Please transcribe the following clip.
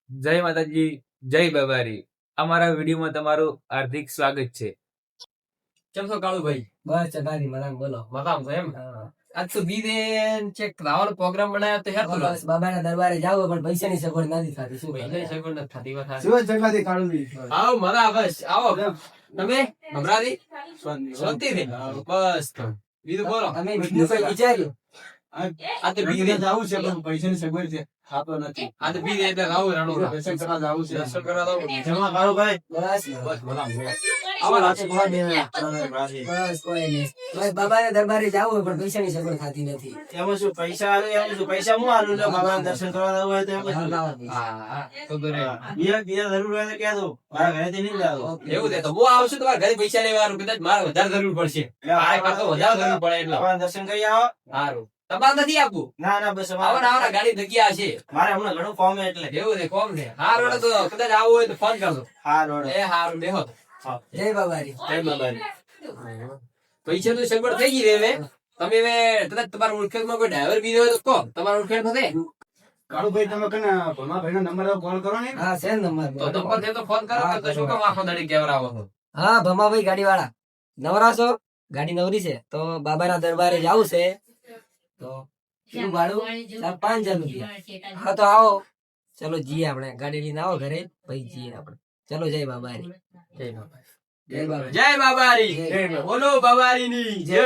જય માતાજી, જય બાબારી. અમારા વિડીયોમાં તમારું હાર્દિક સ્વાગત છે. કેમ છો કાળુભાઈ? બસ ચકારી મરામ બોલો. મજામાં છો એમ? આજ તો બીજે ચેક રાવણ પ્રોગ્રામ બનાવ્યો તો હેતો બસ બાબાના દરબારે જાવ પણ પૈસાની સગવડ નથી થતી. શું ભાઈ સગવડ નથી થતી વાત હાચી. શિવાજ જગાથી કાળુજી. આવો મજા બસ આવો તમે ભમરાજી શાંતિથી બસ તો બીજું બોલો. તમે બીજું કઈ વિચાર્યું? આ તો બીજે જાવું છે પણ પૈસાની સગવડ છે. ખાતો નથી. આ તો બીજે એટલે રાવું રાણો દર્શન કરવા જાવું છે. દર્શન કરવા દો. જમા કાળુભાઈ. બસ બસ મજામાં. આવો રાજકુમાર બેન. બસ કોઈ નહીં. બસ બાબાના દરબારે જાવ પણ પૈસાની સગવડ થતી નથી. એમાં શું પૈસા આવે એમાં શું પૈસા હું આલું લે બાબાના દર્શન કરવા જવું હોય તો એમ જ. હા તો બરે બીજા જરૂર હોય તો કહે દો. મારા ઘરેથી નહીં જાવ. એવું છે તો હું આવશું તમારા ઘરે પૈસા લેવાનું કદાચ મારે વધારે જરૂર પડશે. આ કરતો વધારે જરૂર પડે એટલે બાબાના દર્શન કરી આવો. સારું. તમારે નથી આપવું? ના ના બસ આવડા આવડા ગાડી જગ્યા છે. મારે હમણાં ઘણું કોમ છે એટલે. એવું છે કોમ છે. હારું તો કદાચ આવું હોય તો ફોન કરજો. હા રોડ. એ હારું બેહો. જય બાબારી. જય બાબાજી. પૈસા તો સગવડ થઈ ગઈ રે હવે. તમે હવે કદાચ તમારા ઓળખેણમાં કોઈ ડ્રાઈવર બીજો હોય તો કહો. તમારા ઓળખેણ થશે કાળુભાઈ તમે કને ભમાભાઈનો નંબર કોલ કરો ને. હા છે ને નંબર. તો ફોન તો ફોન કરો. તો શું કામ આખો દાડી કેવરાવો છો? હા ભમાભાઈ ગાડી વાળા નવરા છો? ગાડી નવરી છે તો બાબાના દરબારે જાવું છે તો કેટલું ભાડું? 5,000 રૂપિયા. હા તો આવો. ચલો જઈએ આપણે ગાડી લઈને આવો ઘરે પછી જઈએ આપણે. ચલો જય બાબારી. જય બાબા. જય બાબા. જય બાબારી. બોલો બાબારીની જય.